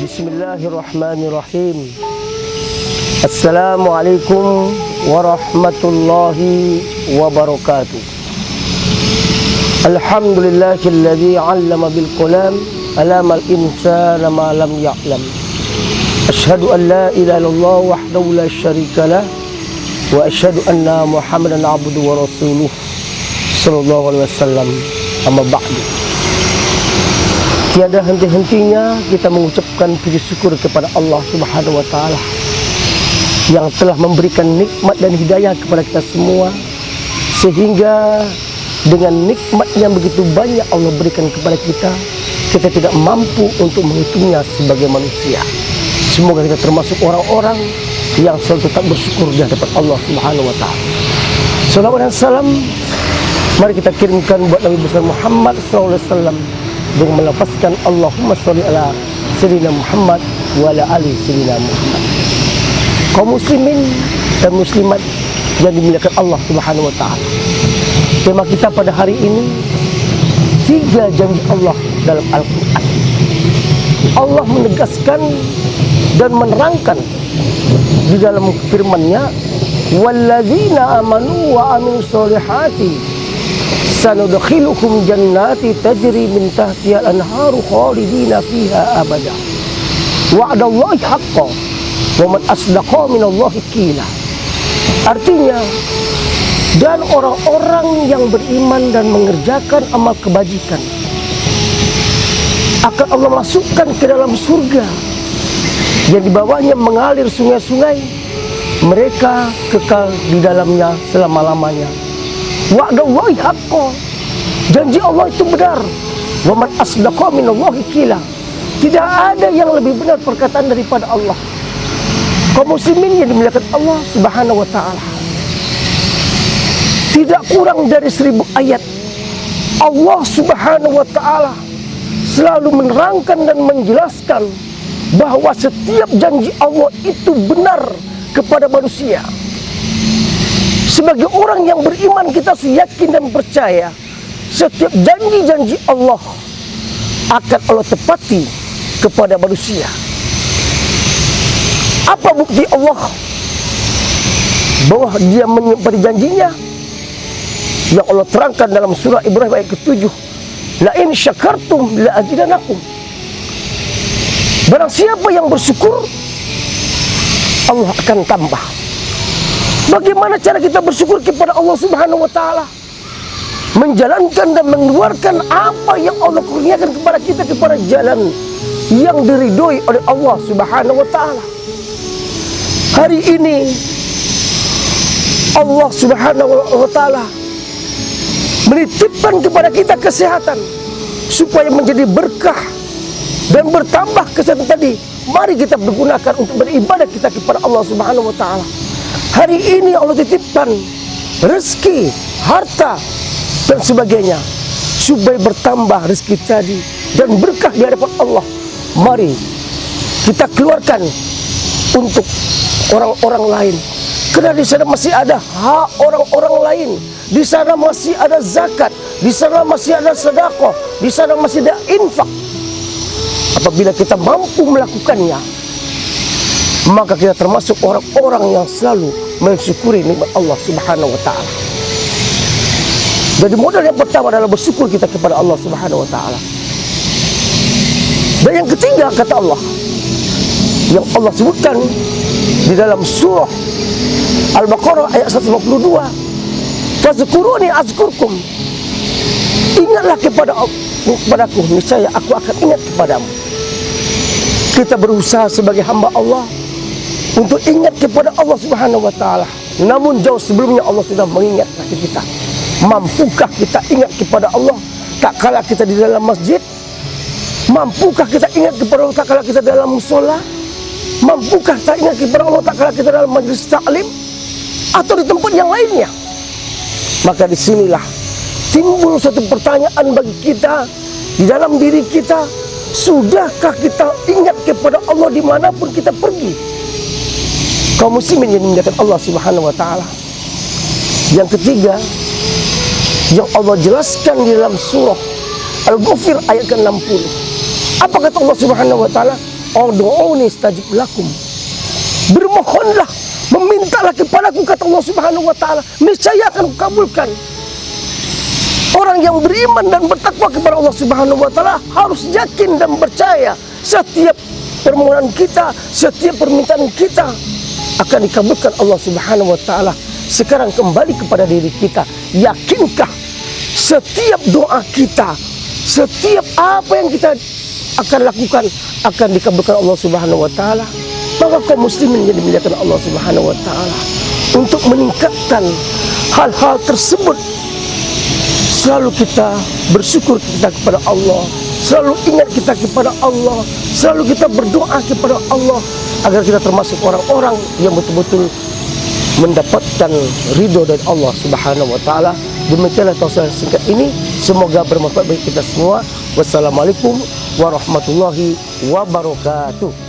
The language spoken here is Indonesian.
Bismillahirrahmanirrahim. Assalamualaikum warahmatullahi wabarakatuh. Alhamdulillahilladzi 'allama bil qalam, 'allamal insana ma lam ya'lam. Asyhadu an la ilaha illallah wahdahu la syarikalah wa asyhadu anna Muhammadan 'abduhu wa rasuluh sallallahu alaihi wasallam. Amma ba'du. Tiada henti-hentinya kita mengucapkan puji syukur kepada Allah Subhanahu wa taala yang telah memberikan nikmat dan hidayah kepada kita semua, sehingga dengan nikmat yang begitu banyak Allah berikan kepada kita, kita tidak mampu untuk menghitungnya sebagai manusia. Semoga kita termasuk orang-orang yang selalu tetap bersyukur di hadapan Allah Subhanahu wa taala. Salawat dan salam mari kita kirimkan buat Nabi besar Muhammad sallallahu alaihi wasallam dengan melafazkan Allahumma sholli ala sayyidina Muhammad wa ala ali sayyidina Muhammad. Kaum muslimin dan muslimat yang dimuliakan Allah Subhanahu wa taala. Tema kita pada hari ini 3 janji Allah dalam Al-Qur'an. Allah menegaskan dan menerangkan di dalam firman-Nya, walladzina amanu wa amilus solihati sanudkhiluhum jannati tajri min tahtihal anharu khalidina fiha abada wa'dallahi haqqan wa man asdaqa minallahi qila. Artinya, dan orang-orang yang beriman dan mengerjakan amal kebajikan akan Allah masukkan ke dalam surga yang di bawahnya mengalir sungai-sungai, mereka kekal di dalamnya selama-lamanya. Wa'dallahi haqqan, janji Allah itu benar. Wa man asdaqa minallahi qila, tidak ada yang lebih benar perkataan daripada Allah. Kaum muslimin yang dimuliakan Allah Subhanahu wa taala, tidak kurang dari 1000 ayat Allah Subhanahu wa taala selalu menerangkan dan menjelaskan bahwa setiap janji Allah itu benar kepada manusia. Sebagai orang yang beriman, kita yakin dan percaya setiap janji-janji Allah akan Allah tepati kepada manusia. Apa bukti Allah bahwa Dia menyempurnakan janjinya? Yang Allah terangkan dalam surah Ibrahim ayat ke-7, la in syakartum la azidanakum. Barang siapa yang bersyukur, Allah akan tambah. Bagaimana cara kita bersyukur kepada Allah Subhanahu wa taala? Menjalankan dan mengeluarkan apa yang Allah kurniakan kepada kita kepada jalan yang diridhoi oleh Allah Subhanahu wa taala. Hari ini Allah Subhanahu wa taala menitipkan kepada kita kesehatan supaya menjadi berkah dan bertambah kesehatan tadi. Mari kita bergunakan untuk beribadah kita kepada Allah Subhanahu wa taala. Hari ini Allah titipkan rezeki, harta dan sebagainya supaya bertambah rezeki tadi dan berkah di hadapan Allah. Mari kita keluarkan untuk orang-orang lain, karena di sana masih ada hak orang-orang lain. Di sana masih ada zakat, di sana masih ada sedekah, di sana masih ada infak. Apabila kita mampu melakukannya, maka kita termasuk orang-orang yang selalu mensyukuri nikmat Allah Subhanahu wa taala. Jadi modal yang pertama adalah bersyukur kita kepada Allah Subhanahu wa taala. Dan yang ketiga, kata Allah yang Allah sebutkan di dalam surah Al-Baqarah ayat 152, fazkuruni azkurkum, ingatlah kepadaku, niscaya aku akan ingat kepadamu. Kita berusaha sebagai hamba Allah untuk ingat kepada Allah Subhanahu wa taala. Namun jauh sebelumnya Allah sudah mengingat kita. Mampukah kita ingat kepada Allah tak kala kita di dalam masjid? Mampukah kita ingat kepada Allah tak kala kita dalam musola? Mampukah kita ingat kepada Allah tak kala kita dalam majlis taklim atau di tempat yang lainnya? Maka disinilah timbul satu pertanyaan bagi kita di dalam diri kita. Sudahkah kita ingat kepada Allah dimanapun kita pergi? Kaum muslimin yang dimuliakan Allah Subhanahu wa taala. Yang ketiga yang Allah jelaskan di dalam surah Al-Ghafir ayat ke-60. Apa kata Allah Subhanahu wa taala? Ud'uni astajib lakum. Bermohonlah, memintalah kepadaku, kata Allah Subhanahu wa taala, niscaya akan kukabulkan. Orang yang beriman dan bertakwa kepada Allah Subhanahu wa taala harus yakin dan percaya setiap permohonan kita, setiap permintaan kita akan dikabulkan Allah Subhanahu wa taala. Sekarang kembali kepada diri kita, yakinkah setiap doa kita, setiap apa yang kita akan lakukan akan dikabulkan Allah Subhanahu wa taala? Maka kaum muslimin yang dimuliakan Allah Subhanahu wa taala, untuk meningkatkan hal-hal tersebut, selalu kita bersyukur kita kepada Allah, selalu ingat kita kepada Allah, selalu kita berdoa kepada Allah agar kita termasuk orang-orang yang betul-betul mendapatkan ridho dari Allah Subhanahu wa taala. Demikianlah tausiah singkat ini, semoga bermanfaat bagi kita semua. Wassalamualaikum warahmatullahi wabarakatuh.